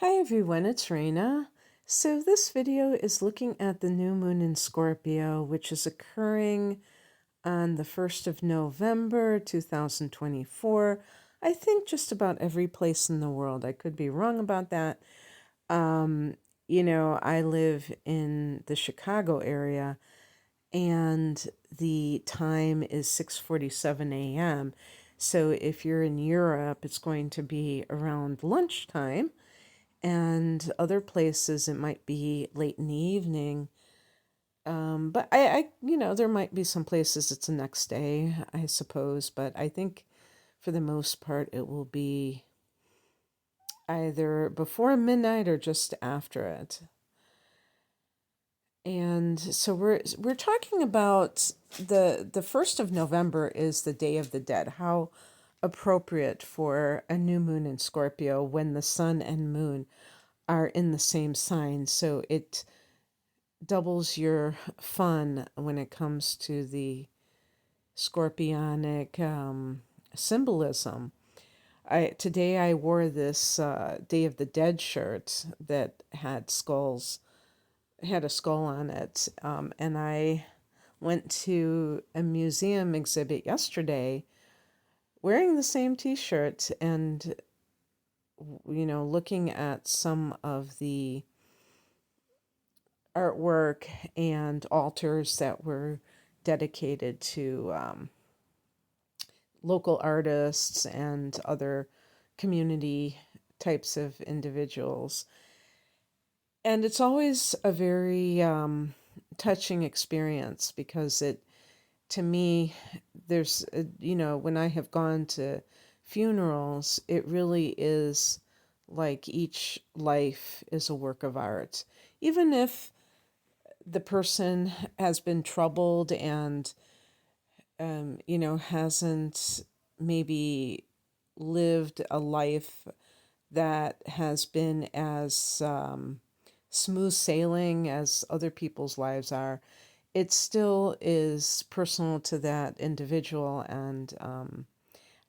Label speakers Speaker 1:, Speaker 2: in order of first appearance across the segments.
Speaker 1: Hi everyone, it's Raina. So this video is looking at the new moon in Scorpio, which is occurring on the 1st of November 2024. I think just about every place in the world. I could be wrong about that. Um, I live in the Chicago area and the time is 6:47 a.m. So if you're in Europe, it's going to be around lunchtime, and other places it might be late in the evening. But there might be some places it's the next day, I suppose. But I think for the most part, it will be either before midnight or just after it. And so we're talking about the 1st of November is the Day of the Dead. How appropriate for a new moon in Scorpio when the sun and moon are in the same sign. So it doubles your fun when it comes to the scorpionic symbolism. Today I wore this Day of the Dead shirt that had a skull on it, and I went to a museum exhibit yesterday wearing the same T-shirt and looking at some of the artwork and altars that were dedicated to local artists and other community types of individuals. And it's always a very touching experience because to me, when I have gone to funerals, it really is like each life is a work of art. Even if the person has been troubled and hasn't maybe lived a life that has been as smooth sailing as other people's lives are, it still is personal to that individual. And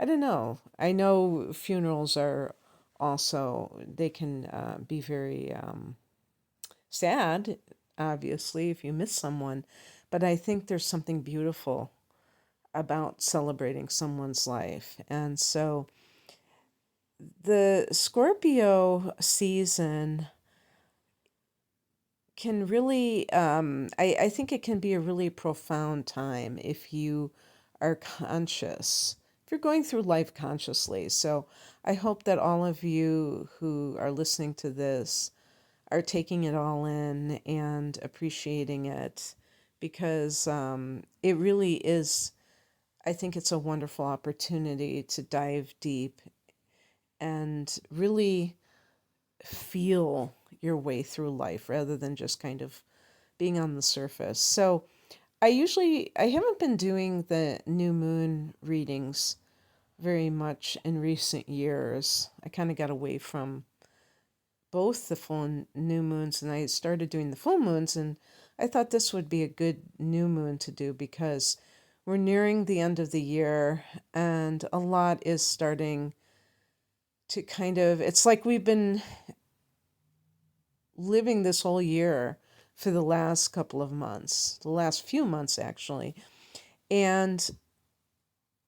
Speaker 1: I don't know. I know funerals are also, they can be very sad, obviously, if you miss someone, but I think there's something beautiful about celebrating someone's life. And so the Scorpio season can really, I think it can be a really profound time if you are conscious, if you're going through life consciously. So I hope that all of you who are listening to this are taking it all in and appreciating it, because it really is, I think it's a wonderful opportunity to dive deep and really feel your way through life rather than just kind of being on the surface. So I haven't been doing the new moon readings very much in recent years. I kind of got away from both the full and new moons, and I started doing the full moons, and I thought this would be a good new moon to do because we're nearing the end of the year and a lot is starting to kind of, it's like we've been living this whole year for the last couple of months, the last few months actually. And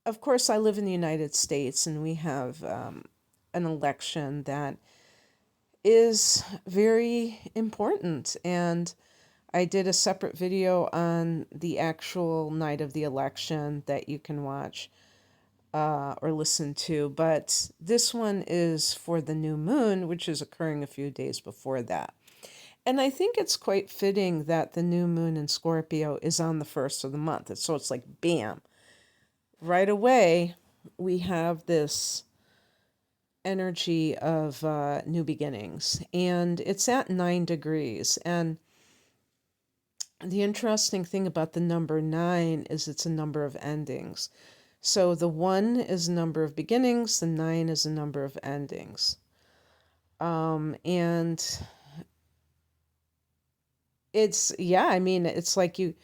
Speaker 1: of course, I live in the United States, and we have an election that is very important. And I did a separate video on the actual night of the election that you can watch or listen to. But this one is for the new moon, which is occurring a few days before that. And I think it's quite fitting that the new moon in Scorpio is on the first of the month. So it's like, bam, right away, we have this energy of new beginnings. And it's at 9 degrees. And the interesting thing about the number 9 is it's a number of endings. So the 1 is a number of beginnings, the 9 is a number of endings. And it's like you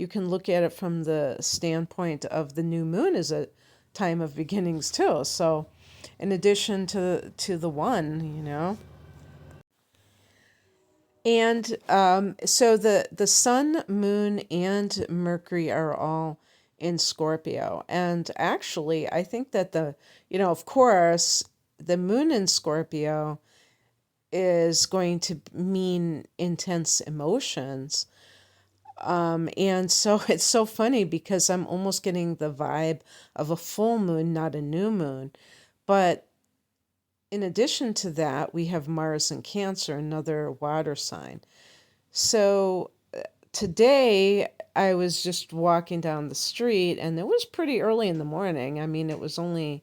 Speaker 1: can look at it from the standpoint of the new moon as a time of beginnings too. So in addition to the 1, And so the sun, moon, and Mercury are all in Scorpio. And actually, I think that of course, the moon in Scorpio is going to mean intense emotions. And so it's so funny because I'm almost getting the vibe of a full moon, not a new moon. But in addition to that, we have Mars in Cancer, another water sign. So today I was just walking down the street and it was pretty early in the morning. I mean, it was only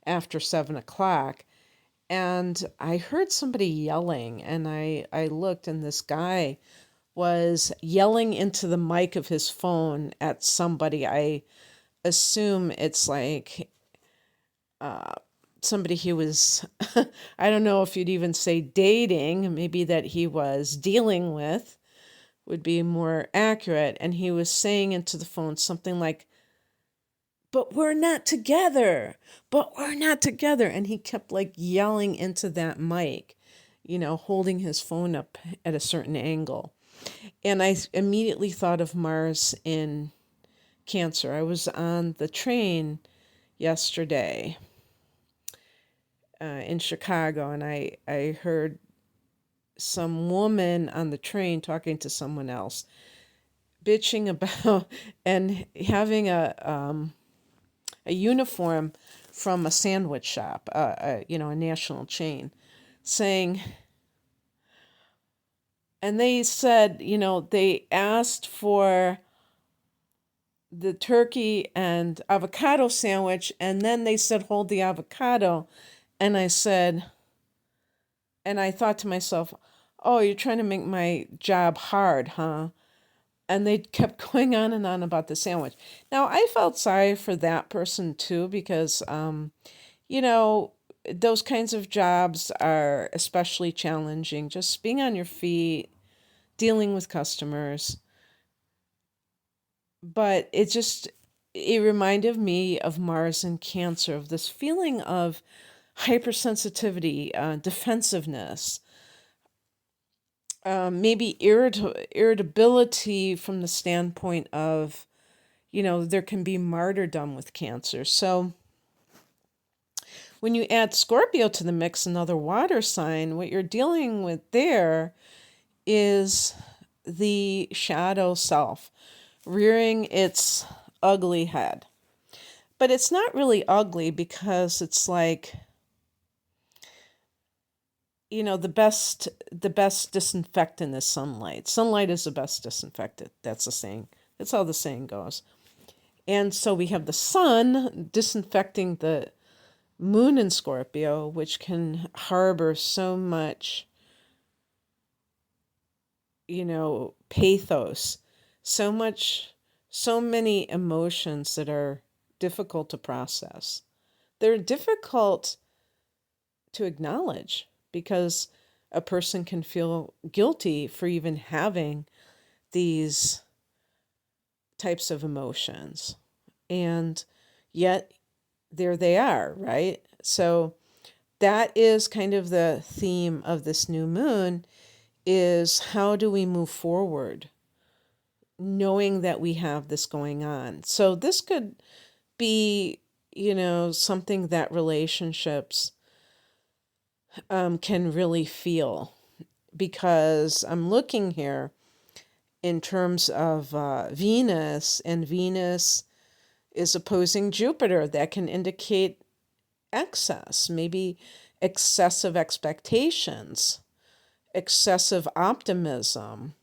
Speaker 1: after 7 o'clock. And I heard somebody yelling, and I looked, and this guy was yelling into the mic of his phone at somebody. I assume it's like somebody he was, I don't know if you'd even say dating, maybe that he was dealing with would be more accurate. And he was saying into the phone something like, but we're not together, but we're not together. And he kept like yelling into that mic, holding his phone up at a certain angle. And I immediately thought of Mars in Cancer. I was on the train yesterday in Chicago, and I heard some woman on the train talking to someone else, bitching about and having a uniform from a sandwich shop, a national chain, saying, and they said, they asked for the turkey and avocado sandwich, and then they said, hold the avocado. And I said, and I thought to myself, oh, you're trying to make my job hard, huh? And they kept going on and on about the sandwich. Now, I felt sorry for that person too, because, those kinds of jobs are especially challenging. Just being on your feet, dealing with customers. But it reminded me of Mars and Cancer, of this feeling of hypersensitivity, defensiveness, maybe irritability from the standpoint of, there can be martyrdom with Cancer. So when you add Scorpio to the mix, another water sign, what you're dealing with there is the shadow self rearing its ugly head. But it's not really ugly because it's like, the best disinfectant is sunlight. Sunlight is the best disinfectant. That's the saying. That's how the saying goes. And so we have the sun disinfecting the moon in Scorpio, which can harbor so much, pathos, so many emotions that are difficult to process. They're difficult to acknowledge because a person can feel guilty for even having these types of emotions. And yet there they are, right? So that is kind of the theme of this new moon, is how do we move forward knowing that we have this going on. So this could be, something that relationships can really feel, because I'm looking here in terms of Venus, and Venus is opposing Jupiter. That can indicate excess, maybe excessive expectations, excessive optimism.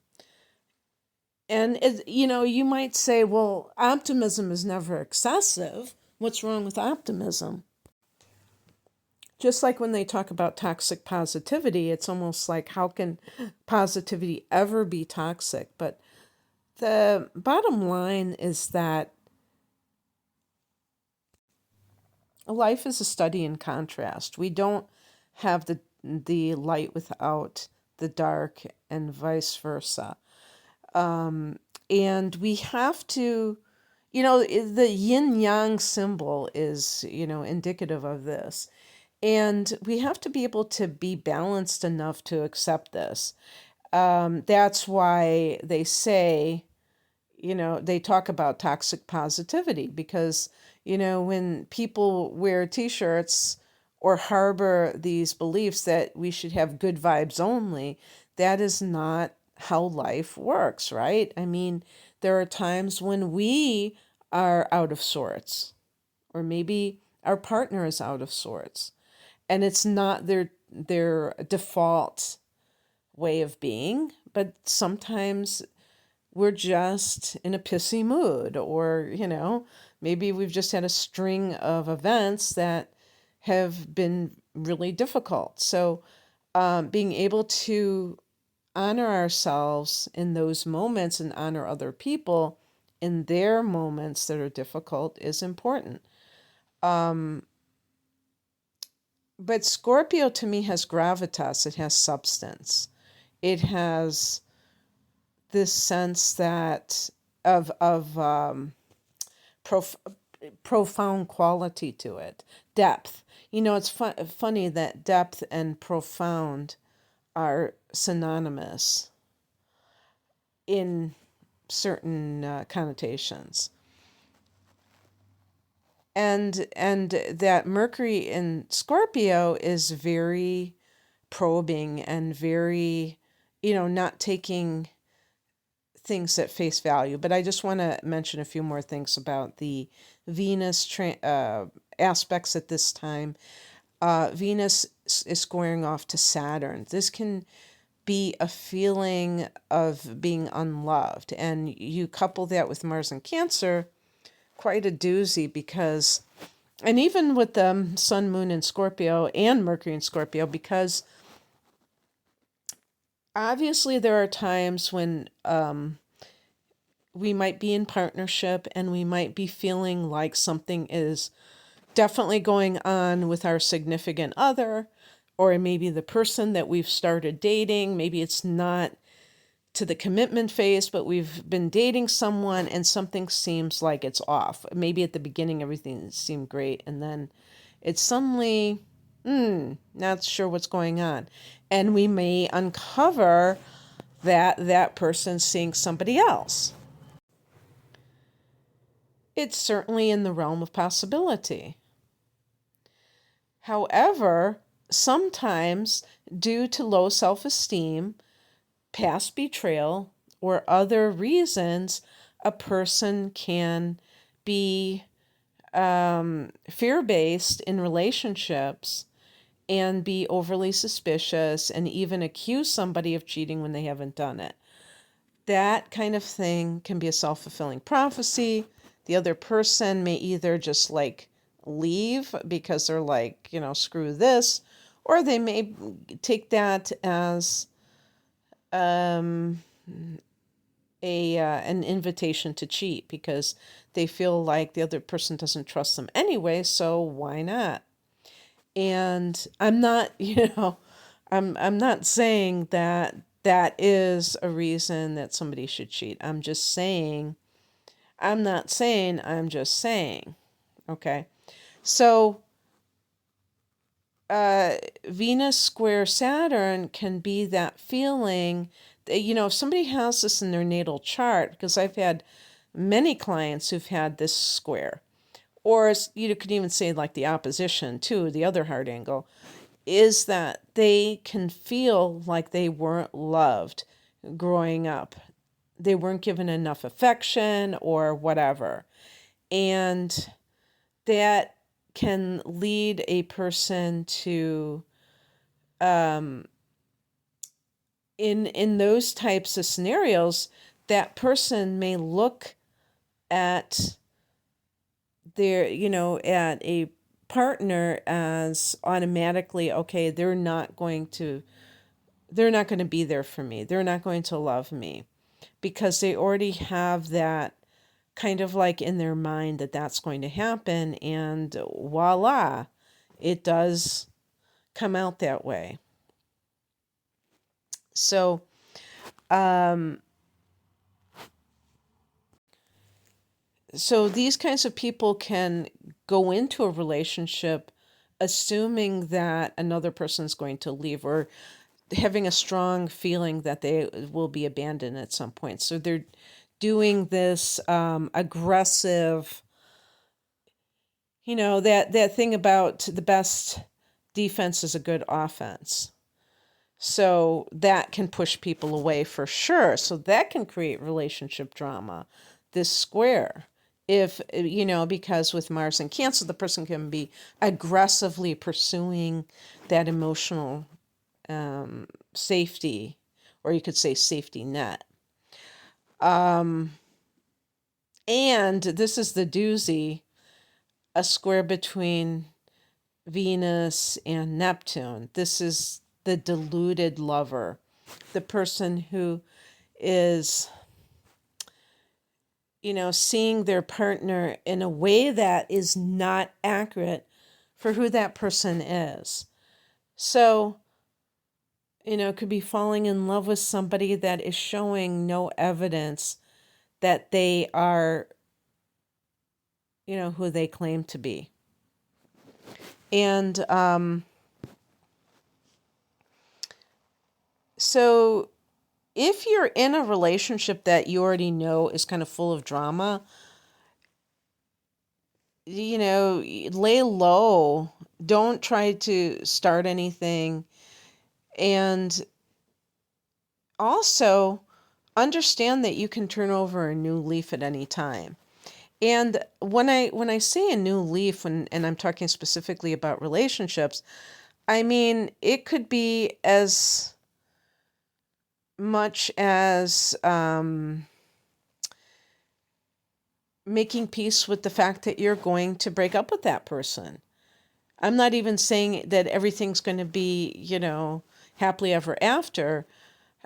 Speaker 1: And, you might say, well, optimism is never excessive. What's wrong with optimism? Just like when they talk about toxic positivity, it's almost like, how can positivity ever be toxic? But the bottom line is that life is a study in contrast. We don't have the light without the dark, and vice versa. And we have to, the yin yang symbol is, indicative of this. And we have to be able to be balanced enough to accept this. That's why they say, they talk about toxic positivity because, when people wear t-shirts or harbor these beliefs that we should have good vibes only, that is not how life works, right? I mean, there are times when we are out of sorts, or maybe our partner is out of sorts, and it's not their default way of being, but sometimes we're just in a pissy mood, or, maybe we've just had a string of events that have been really difficult. So, being able to honor ourselves in those moments and honor other people in their moments that are difficult is important. But Scorpio to me has gravitas, it has substance. It has this sense that of prof- profound quality to it, depth. It's funny that depth and profound are synonymous in certain connotations, and that Mercury in Scorpio is very probing and very, not taking things at face value. But I just want to mention a few more things about the aspects at this time. Venus is squaring off to Saturn. This can be a feeling of being unloved. And you couple that with Mars and Cancer, quite a doozy, because, and even with the Sun, Moon in Scorpio and Mercury in Scorpio, because obviously there are times when we might be in partnership and we might be feeling like something is definitely going on with our significant other, or maybe the person that we've started dating. Maybe it's not to the commitment phase, but we've been dating someone and something seems like it's off. Maybe at the beginning everything seemed great, and then it's suddenly, not sure what's going on. And we may uncover that that person's seeing somebody else. It's certainly in the realm of possibility. However, sometimes, due to low self esteem, past betrayal, or other reasons, a person can be fear based in relationships and be overly suspicious and even accuse somebody of cheating when they haven't done it. That kind of thing can be a self fulfilling prophecy. The other person may either just like leave because they're like, screw this, or they may take that as um, an invitation to cheat because they feel like the other person doesn't trust them anyway, so why not? And I'm not, I'm not saying that that is a reason that somebody should cheat. I'm just saying, I'm not saying, I'm just saying. Okay. So, Venus square Saturn can be that feeling that, if somebody has this in their natal chart, because I've had many clients who've had this square, or you could even say like the opposition too, the other hard angle, is that they can feel like they weren't loved growing up. They weren't given enough affection or whatever. And that can lead a person to, in those types of scenarios, that person may look at at a partner as automatically, okay, they're not going to be there for me. They're not going to love me, because they already have that kind of like in their mind that that's going to happen, and voila, it does come out that way. So, these kinds of people can go into a relationship assuming that another person's going to leave, or having a strong feeling that they will be abandoned at some point. So they're doing this aggressive, that thing about the best defense is a good offense. So that can push people away for sure. So that can create relationship drama. This square, if, because with Mars and Cancer, the person can be aggressively pursuing that emotional safety, or you could say safety net. And this is the doozy, a square between Venus and Neptune. This is the deluded lover, the person who is, seeing their partner in a way that is not accurate for who that person is. So, could be falling in love with somebody that is showing no evidence that they are, who they claim to be. And so if you're in a relationship that you already know is kind of full of drama, lay low. Don't try to start anything. And also understand that you can turn over a new leaf at any time. And when I say a new leaf, and I'm talking specifically about relationships, I mean, it could be as much as making peace with the fact that you're going to break up with that person. I'm not even saying that everything's going to be, happily ever after,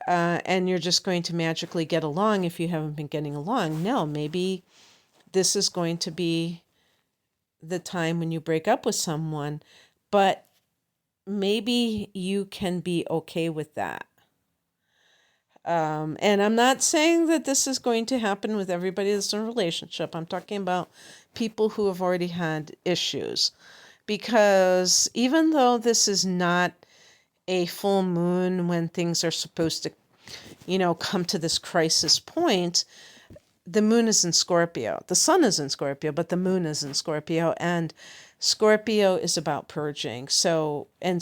Speaker 1: and you're just going to magically get along if you haven't been getting along. No, maybe this is going to be the time when you break up with someone, but maybe you can be okay with that. And I'm not saying that this is going to happen with everybody that's in a relationship. I'm talking about people who have already had issues. Because even though this is not a full moon when things are supposed to, come to this crisis point, the moon is in Scorpio. The sun is in Scorpio, but the moon is in Scorpio. And Scorpio is about purging. So, and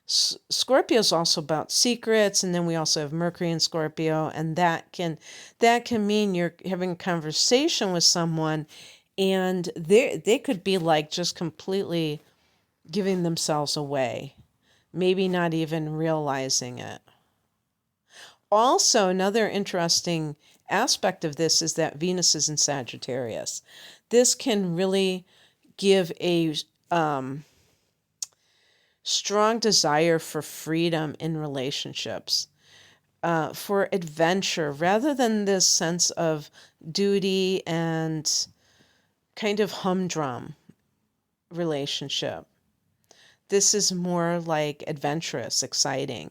Speaker 1: Scorpio is also about secrets, and then we also have Mercury in Scorpio, and that can mean you're having a conversation with someone, and they could be like just completely giving themselves away, maybe not even realizing it. Also, another interesting aspect of this is that Venus is in Sagittarius. This can really give a strong desire for freedom in relationships, for adventure, rather than this sense of duty and kind of humdrum relationship. This is more like adventurous, exciting.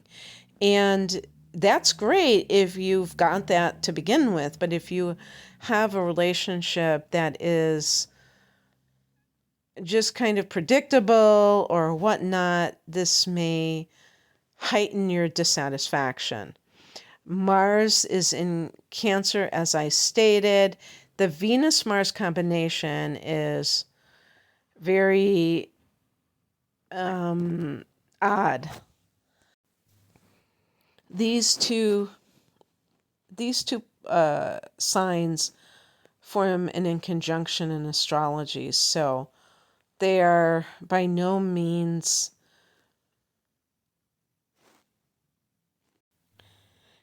Speaker 1: And that's great if you've got that to begin with. But if you have a relationship that is just kind of predictable or whatnot, this may heighten your dissatisfaction. Mars is in Cancer, as I stated. The Venus-Mars combination is very odd. These two signs form an in conjunction in astrology, so they are by no means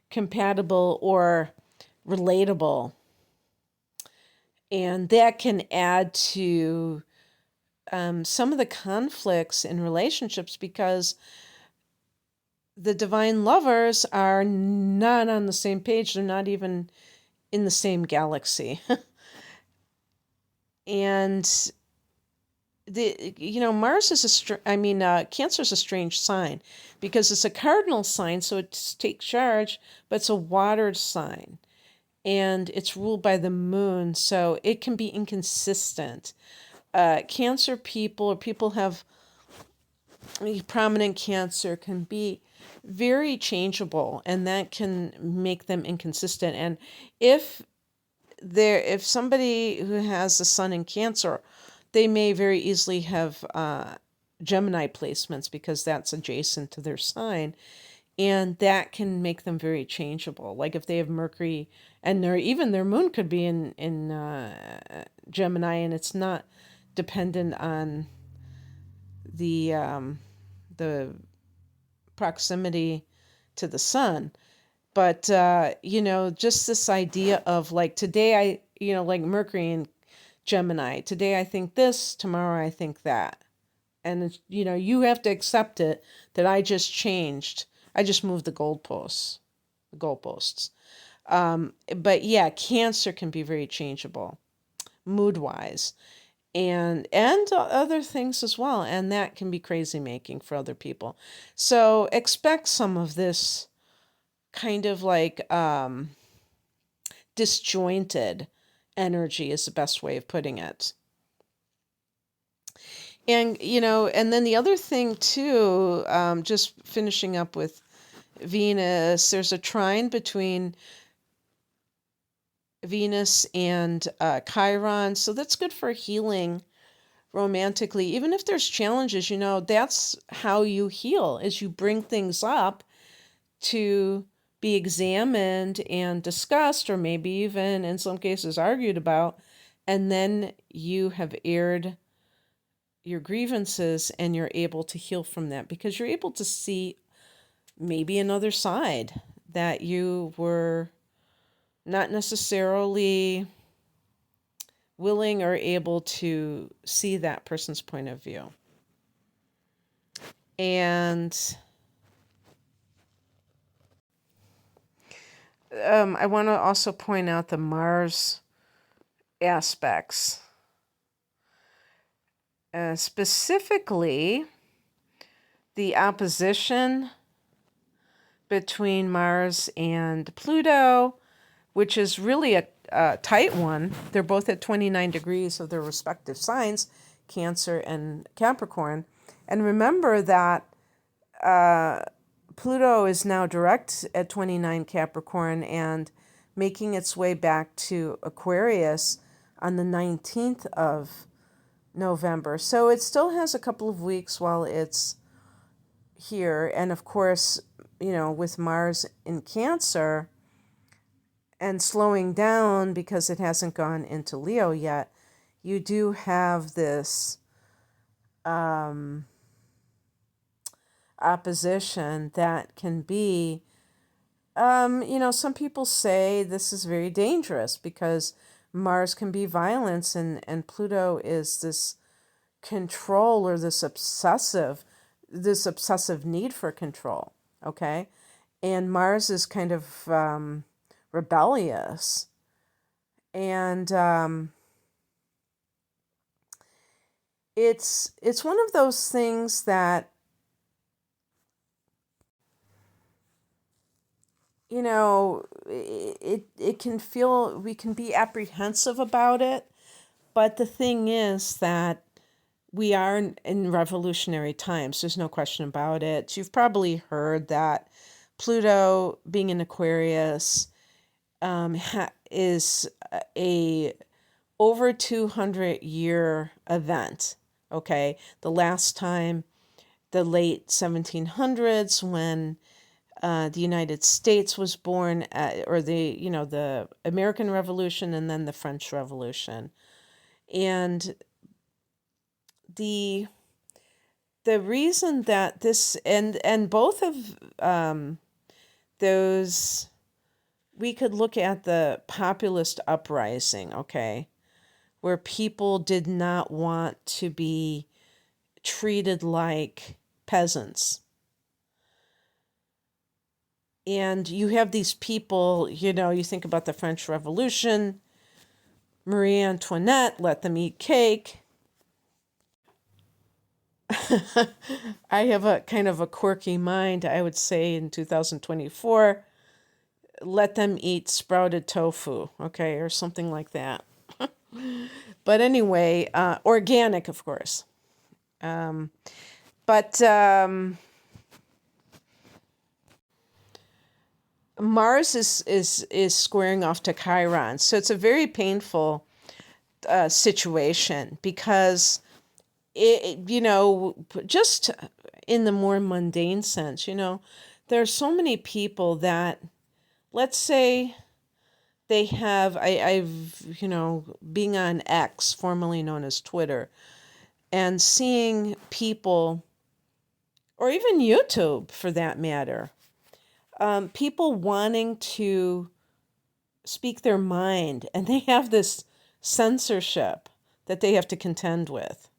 Speaker 1: compatible or relatable. And that can add to some of the conflicts in relationships, because the divine lovers are not on the same page. They're not even in the same galaxy. And Mars is Cancer is a strange sign because it's a cardinal sign, so it takes charge, but it's a watered sign, and it's ruled by the moon, so it can be inconsistent. Cancer people, or people have prominent Cancer can be very changeable, and that can make them inconsistent. And if if somebody who has a sun in Cancer, they may very easily have Gemini placements because that's adjacent to their sign, and that can make them very changeable. Like if they have Mercury, and even their moon could be in Gemini, and it's not dependent on the proximity to the sun. But just this idea of like today like Mercury and Gemini, today I think this, tomorrow I think that. And you have to accept it that I just changed. I just moved the goalposts. But yeah, Cancer can be very changeable, mood wise, and other things as well, and that can be crazy making for other people. So expect some of this kind of like disjointed energy is the best way of putting it. And and then the other thing too, just finishing up with Venus, there's a trine between Venus and Chiron, so that's good for healing romantically. Even if there's challenges, that's how you heal, is you bring things up to be examined and discussed, or maybe even in some cases argued about, and then you have aired your grievances and you're able to heal from that because you're able to see maybe another side that you were not necessarily willing or able to see that person's point of view. And I want to also point out the Mars aspects. Specifically, the opposition between Mars and Pluto, which is really a tight one. They're both at 29 degrees of their respective signs, Cancer and Capricorn. And remember that Pluto is now direct at 29 Capricorn and making its way back to Aquarius on the 19th of November. So it still has a couple of weeks while it's here. And of course, with Mars in Cancer and slowing down because it hasn't gone into Leo yet, you do have this opposition that can be, some people say this is very dangerous because Mars can be violence, and Pluto is this control, or this obsessive need for control, okay? And Mars is kind of rebellious. And it's one of those things that, it can feel, we can be apprehensive about it. But the thing is that we are in revolutionary times. There's no question about it. You've probably heard that Pluto being in Aquarius is a over 200-year event. Okay, the last time, the late 1700s, when the United States was born, or the American Revolution, and then the French Revolution, and the reason that this, and both of those, we could look at the populist uprising, okay, where people did not want to be treated like peasants. And you have these people, you think about the French Revolution, Marie Antoinette, let them eat cake. I have a kind of a quirky mind, I would say, in 2024, let them eat sprouted tofu, okay, or something like that. But anyway, organic, of course. But Mars is squaring off to Chiron, so it's a very painful situation because just in the more mundane sense, there are so many people that, let's say, they have being on X, formerly known as Twitter, and seeing people, or even YouTube for that matter, people wanting to speak their mind, and they have this censorship that they have to contend with.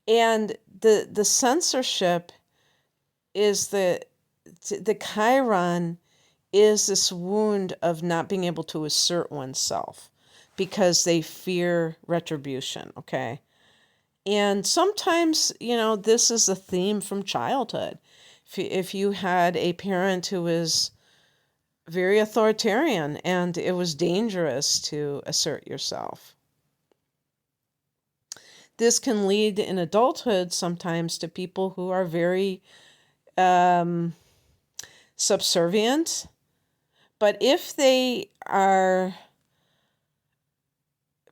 Speaker 1: And the censorship is the Chiron is this wound of not being able to assert oneself because they fear retribution, okay? And sometimes, this is a theme from childhood. If you had a parent who was very authoritarian and it was dangerous to assert yourself. This can lead in adulthood sometimes to people who are very subservient. But if they are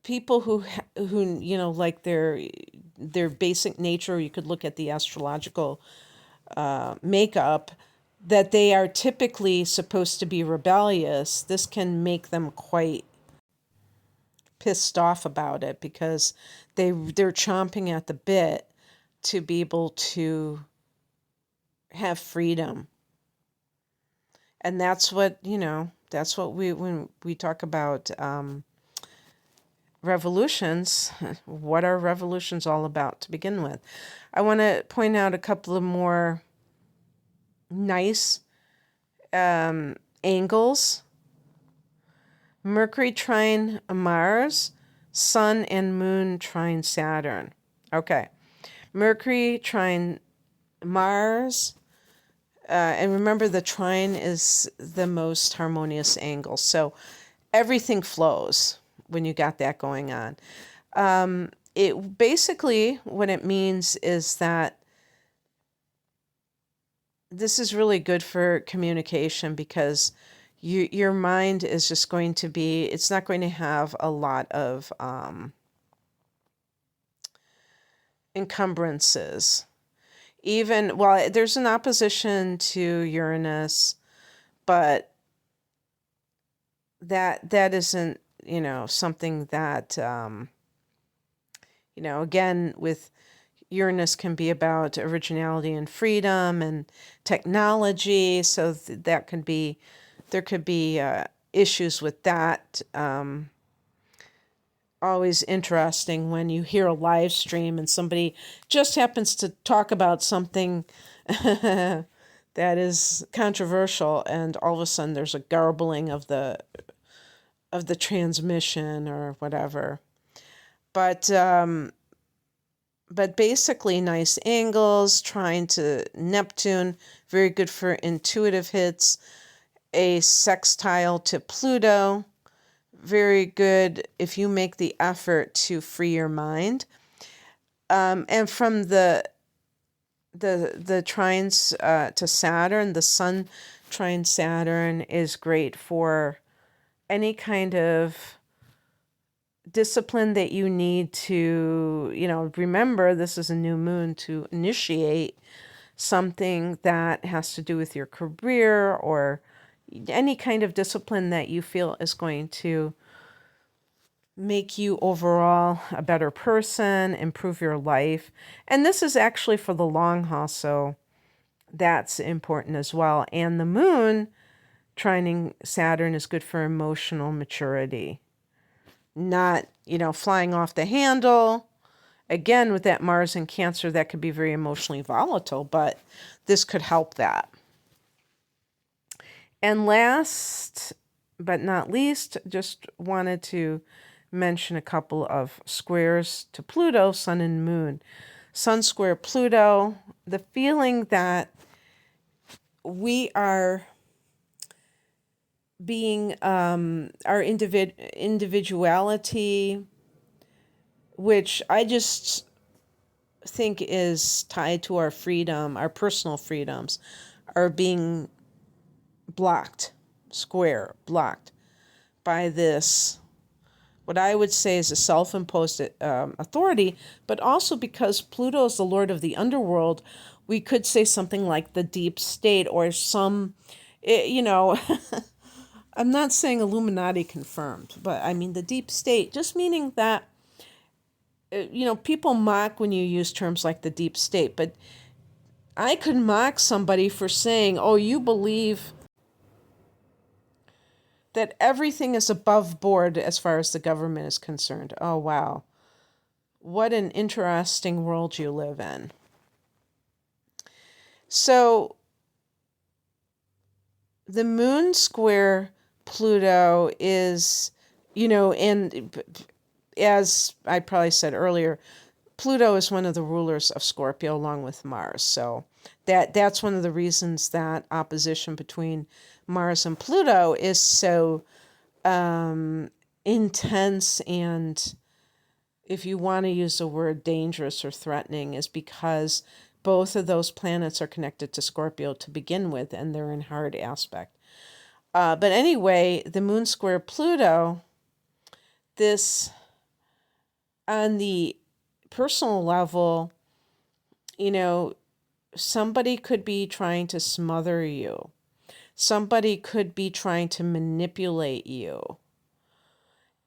Speaker 1: people who like their basic nature, you could look at the astrological makeup, that they are typically supposed to be rebellious, this can make them quite pissed off about it because they're chomping at the bit to be able to have freedom. And that's what when we talk about revolutions, what are revolutions all about to begin with? I want to point out a couple of more nice angles. Mercury trine Mars, Sun and Moon trine Saturn. Okay. Mercury trine Mars, and remember the trine is the most harmonious angle. So everything flows when you got that going on. It basically, what it means is that this is really good for communication because your mind is just going to be, it's not going to have a lot of encumbrances. Even, well, there's an opposition to Uranus, but that isn't, something that, again, with Uranus can be about originality and freedom and technology. So there could be issues with that. Always interesting when you hear a live stream and somebody just happens to talk about something that is controversial, and all of a sudden there's a garbling of the transmission or whatever. But basically nice angles, trying to Neptune, very good for intuitive hits. A sextile to Pluto, very good if you make the effort to free your mind. And from the trines to Saturn, the Sun trine Saturn is great for any kind of discipline that you need to, remember this is a new moon, to initiate something that has to do with your career or any kind of discipline that you feel is going to make you overall a better person, improve your life. And this is actually for the long haul, so that's important as well. And the moon trining Saturn is good for emotional maturity. Not, flying off the handle. Again, with that Mars in Cancer, that could be very emotionally volatile, but this could help that. And last but not least, just wanted to mention a couple of squares to Pluto, Sun and Moon. Sun square Pluto, the feeling that we are being our individuality, which I just think is tied to our freedom, our personal freedoms, are being blocked by this, what I would say is a self-imposed authority, but also because Pluto is the lord of the underworld, we could say something like the deep state or some, you know, I'm not saying Illuminati confirmed, but I mean the deep state, just meaning that, people mock when you use terms like the deep state, but I could mock somebody for saying, oh, you believe that everything is above board as far as the government is concerned. Oh, wow. What an interesting world you live in. So, the moon square Pluto is, and as I probably said earlier, Pluto is one of the rulers of Scorpio along with Mars. So that's one of the reasons that opposition between Mars and Pluto is so intense, and if you want to use the word dangerous or threatening, is because both of those planets are connected to Scorpio to begin with, and they're in hard aspect. But anyway, the moon square Pluto, this on the personal level, somebody could be trying to smother you. Somebody could be trying to manipulate you.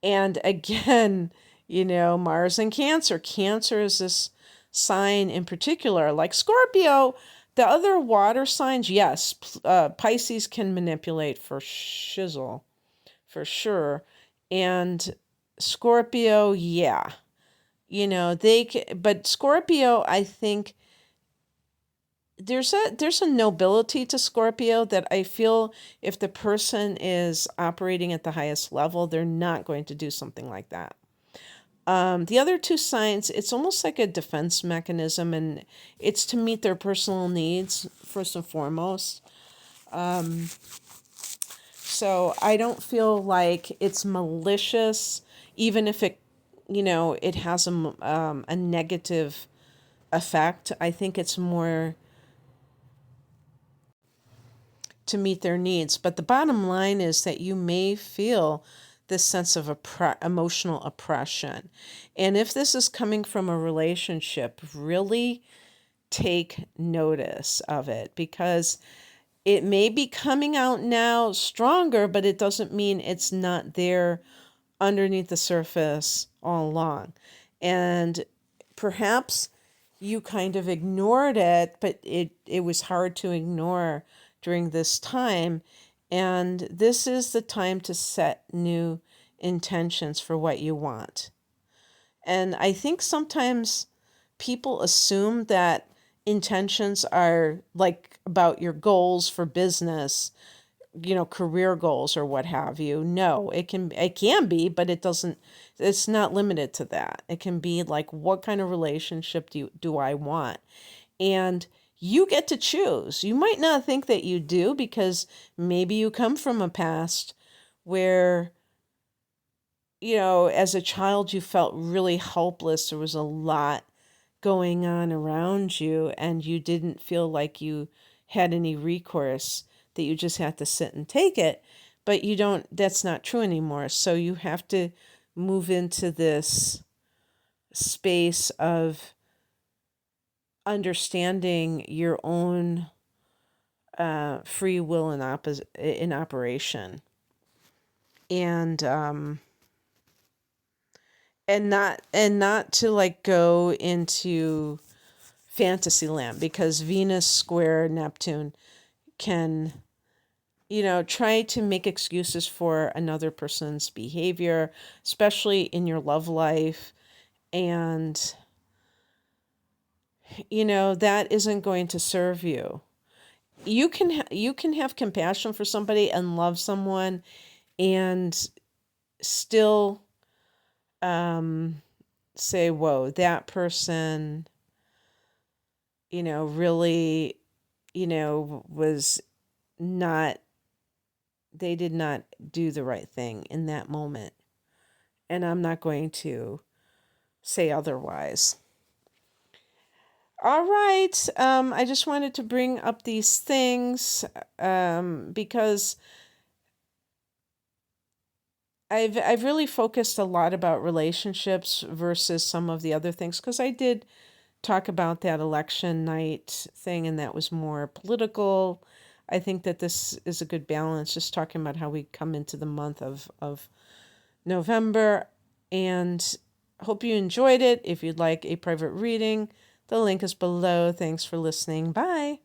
Speaker 1: And again, Mars and Cancer. Cancer is this sign in particular, like Scorpio. The other water signs, yes, Pisces can manipulate for shizzle, for sure. And Scorpio, yeah. They can, but Scorpio, I think there's a nobility to Scorpio that I feel if the person is operating at the highest level, they're not going to do something like that. The other two signs, it's almost like a defense mechanism, and it's to meet their personal needs first and foremost. So I don't feel like it's malicious, even if it has a negative effect. I think it's more to meet their needs. But the bottom line is that you may feel this sense of emotional oppression. And if this is coming from a relationship, really take notice of it, because it may be coming out now stronger, but it doesn't mean it's not there underneath the surface all along. And perhaps you kind of ignored it, but it was hard to ignore during this time. And this is the time to set new intentions for what you want. And I think sometimes people assume that intentions are like about your goals for business, career goals or what have you. No, it can be, but it's not limited to that. It can be like, what kind of relationship do I want? And you get to choose. You might not think that you do, because maybe you come from a past where, as a child, you felt really helpless. There was a lot going on around you, and you didn't feel like you had any recourse, that you just had to sit and take it. But that's not true anymore. So you have to move into this space of understanding your own free will in operation, and not to like go into fantasy land, because Venus square Neptune can try to make excuses for another person's behavior, especially in your love life, and that isn't going to serve you. You can have compassion for somebody and love someone, and still say, whoa, that person really was not, they did not do the right thing in that moment, and I'm not going to say otherwise. All right. I just wanted to bring up these things because I've really focused a lot about relationships versus some of the other things because I did talk about that election night thing and that was more political. I think that this is a good balance, just talking about how we come into the month of November. And hope you enjoyed it. If you'd like a private reading, the link is below. Thanks for listening. Bye.